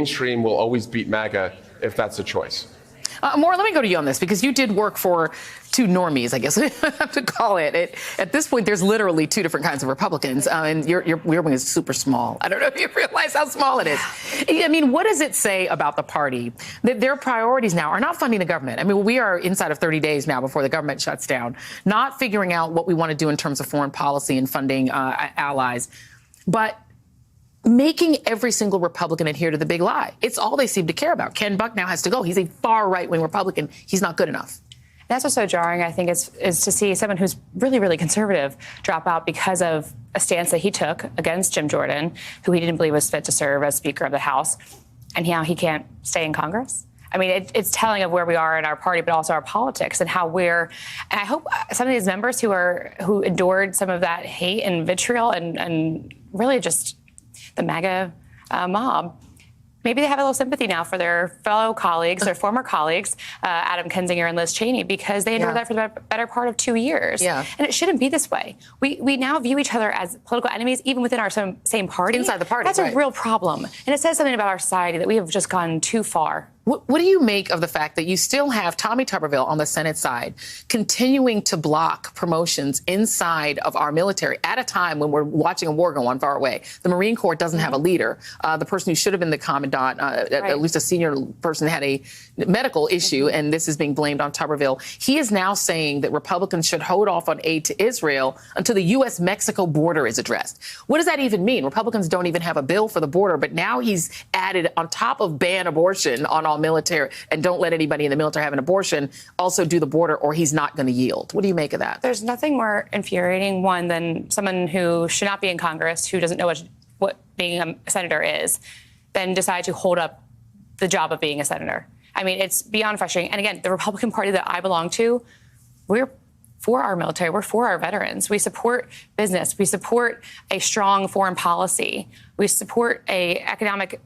mainstream will always beat MAGA if that's a choice. Maura, let me go to you on this, because you did work for two normies, I guess I have to call it. At this point, there's literally two different kinds of Republicans, and your wing is super small. I don't know if you realize how small it is. I mean, what does it say about the party that their priorities now are not funding the government? I mean, we are inside of 30 days now before the government shuts down, not figuring out what we want to do in terms of foreign policy and funding allies, but making every single Republican adhere to the big lie. It's all they seem to care about. Ken Buck now has to go. He's a far right-wing Republican. He's not good enough. That's what's so jarring, I think, is to see someone who's really, really conservative drop out because of a stance that he took against Jim Jordan, who he didn't believe was fit to serve as Speaker of the House, and now he can't stay in Congress. I mean, it's telling of where we are in our party, but also our politics and how and I hope some of these members who endured some of that hate and vitriol and really just the MAGA mob, maybe they have a little sympathy now for their fellow colleagues, their former colleagues, Adam Kinzinger and Liz Cheney, because they endured that for the better part of 2 years. Yeah. And it shouldn't be this way. We now view each other as political enemies, even within our same party. Inside the party, That's right. a real problem. And it says something about our society that we have just gone too far. What do you make of the fact that you still have Tommy Tuberville on the Senate side continuing to block promotions inside of our military at a time when we're watching a war go on far away? The Marine Corps doesn't have a leader. The person who should have been the commandant, at least a senior person, had a medical issue, and this is being blamed on Tuberville. He is now saying that Republicans should hold off on aid to Israel until the U.S.-Mexico border is addressed. What does that even mean? Republicans don't even have a bill for the border, but now he's added, on top of ban abortion on all military and don't let anybody in the military have an abortion, also do the border, or he's not going to yield. What do you make of that? There's nothing more infuriating, one, than someone who should not be in Congress, who doesn't know what being a senator is, then decide to hold up the job of being a senator. I mean, it's beyond frustrating. And again, the Republican Party that I belong to, we're for our military. We're for our veterans. We support business. We support a strong foreign policy. We support a economic,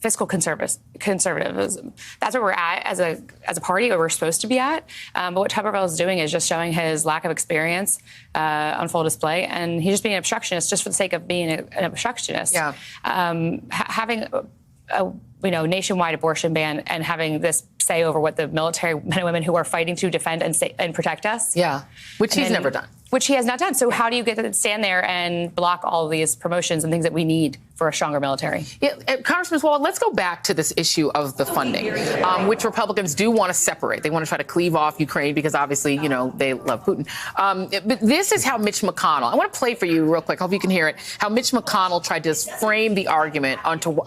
fiscal conservatism. That's where we're at as a party, where we're supposed to be at. But what Tuberville is doing is just showing his lack of experience on full display, and he's just being an obstructionist just for the sake of being an obstructionist. Yeah. Having a nationwide abortion ban and having this say over what the military men and women who are fighting to defend and protect us. Yeah, which he's never done. Which he has not done. So how do you get to stand there and block all of these promotions and things that we need for a stronger military? Yeah, Congressman Swalwell, let's go back to this issue of the funding, which Republicans do want to separate. They want to try to cleave off Ukraine because obviously, they love Putin. But this is how Mitch McConnell, I want to play for you real quick, I hope you can hear it, how Mitch McConnell tried to frame the argument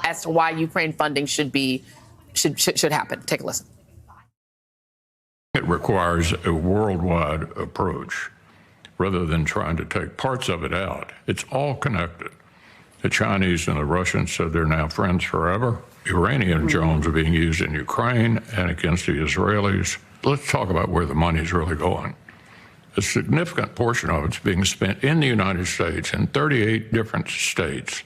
as to why Ukraine funding should happen. Take a listen. It requires a worldwide approach rather than trying to take parts of it out. It's all connected. The Chinese and the Russians said they're now friends forever. Iranian drones are being used in Ukraine and against the Israelis. Let's talk about where the money is really going. A significant portion of it's being spent in the United States, in 38 different states,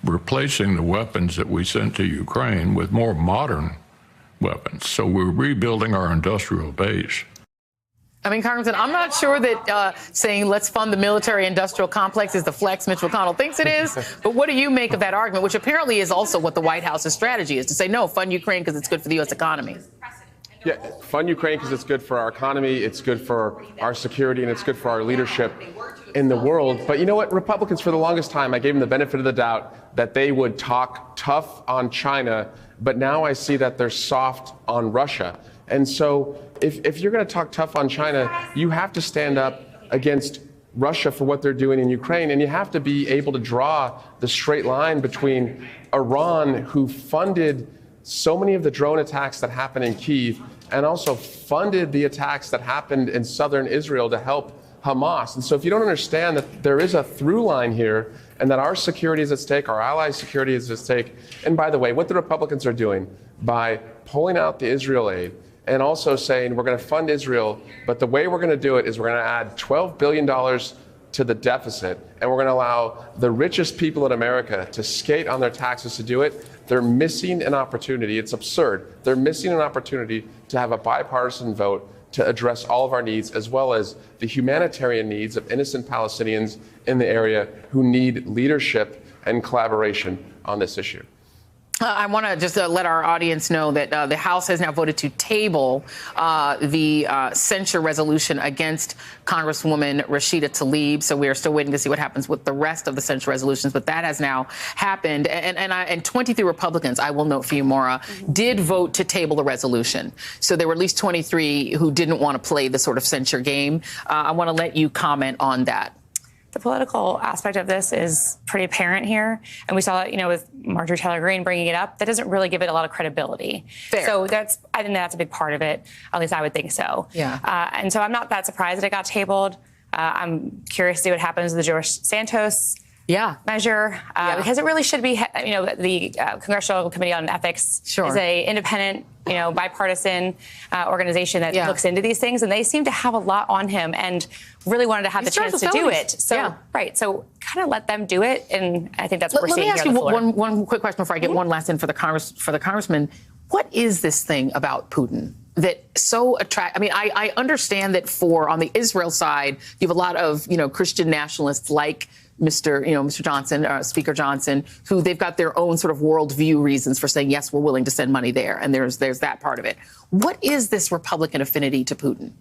replacing the weapons that we sent to Ukraine with more modern weapons. So we're rebuilding our industrial base. I mean, Congressman, I'm not sure that saying let's fund the military-industrial complex is the flex Mitch McConnell thinks it is. But what do you make of that argument, which apparently is also what the White House's strategy is, to say, no, fund Ukraine because it's good for the U.S. economy? Yeah, fund Ukraine because it's good for our economy, it's good for our security, and it's good for our leadership in the world. But you know what? Republicans, for the longest time, I gave them the benefit of the doubt that they would talk tough on China, but now I see that they're soft on Russia. And so if you're going to talk tough on China, you have to stand up against Russia for what they're doing in Ukraine, and you have to be able to draw the straight line between Iran, who funded so many of the drone attacks that happened in Kyiv, and also funded the attacks that happened in southern Israel to help Hamas. And so if you don't understand that there is a through line here, and that our security is at stake, our allies' security is at stake, and by the way, what the Republicans are doing by pulling out the Israel aid, and also saying we're going to fund Israel, but the way we're going to do it is we're going to add $12 billion to the deficit, and we're going to allow the richest people in America to skate on their taxes to do it. They're missing an opportunity. It's absurd. They're missing an opportunity to have a bipartisan vote to address all of our needs, as well as the humanitarian needs of innocent Palestinians in the area who need leadership and collaboration on this issue. I want to just let our audience know that the House has now voted to table the censure resolution against Congresswoman Rashida Tlaib. So we are still waiting to see what happens with the rest of the censure resolutions. But that has now happened. And 23 Republicans, I will note for you, Maura, did vote to table the resolution. So there were at least 23 who didn't want to play the sort of censure game. I want to let you comment on that. The political aspect of this is pretty apparent here. And we saw it, with Marjorie Taylor Greene bringing it up. That doesn't really give it a lot of credibility. Fair. So I think that's a big part of it. At least I would think so. Yeah. And so I'm not that surprised that it got tabled. I'm curious to see what happens with the George Santos measure, because it really should be, the Congressional Committee on Ethics is a independent, bipartisan organization that looks into these things, and they seem to have a lot on him and really wanted to have the chance to do it. So, so kind of let them do it, and I think that's what we're seeing here on the floor. Let me ask you one quick question before I get one last in for the congressman. What is this thing about Putin that so attract? I mean, I understand that on the Israel side, you have a lot of Christian nationalists like Mr. Johnson, Speaker Johnson, who they've got their own sort of worldview reasons for saying, yes, we're willing to send money there. And there's that part of it. What is this Republican affinity to Putin?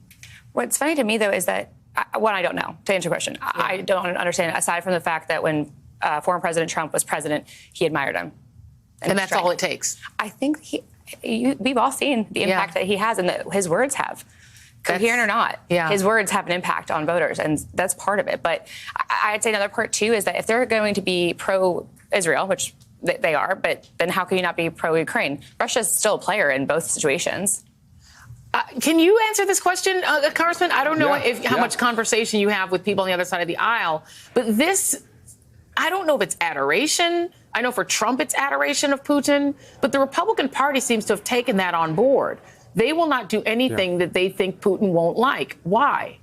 What's funny to me, though, is that, I don't know, to answer your question. I don't understand, aside from the fact that when former President Trump was president, he admired him. And that's all it takes. I think we've all seen the impact that he has and that his words have. Coherent or not, his words have an impact on voters, and that's part of it. But I'd say another part, too, is that if they're going to be pro-Israel, which they are, but then how can you not be pro-Ukraine? Russia's still a player in both situations. Can you answer this question, Congressman? I don't know how much conversation you have with people on the other side of the aisle, but this, I don't know if it's adoration. I know for Trump it's adoration of Putin, but the Republican Party seems to have taken that on board. They will not do anything that they think Putin won't like. Why?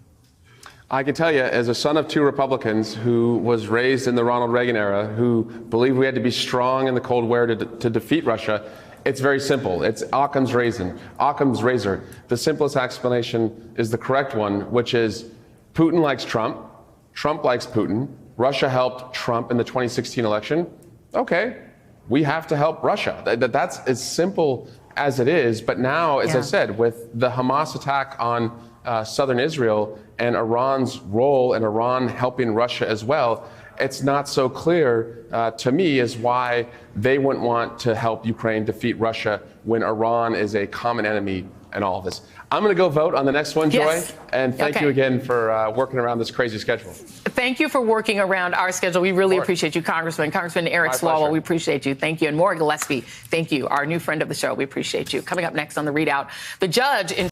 I can tell you, as a son of two Republicans who was raised in the Ronald Reagan era, who believed we had to be strong in the Cold War to defeat Russia, it's very simple. It's Occam's razor. The simplest explanation is the correct one, which is Putin likes Trump, Trump likes Putin, Russia helped Trump in the 2016 election. Okay, we have to help Russia. That's as simple as it is. But now, as I said, with the Hamas attack on southern Israel and Iran's role and Iran helping Russia as well, it's not so clear to me as why they wouldn't want to help Ukraine defeat Russia when Iran is a common enemy in all of this. I'm going to go vote on the next one, Joy. And thank you again for working around this crazy schedule. Thank you for working around our schedule. We really appreciate you, Congressman. Congressman Eric Swalwell, we appreciate you. Thank you. And Maura Gillespie, thank you, our new friend of the show. We appreciate you. Coming up next on the ReidOut, the judge in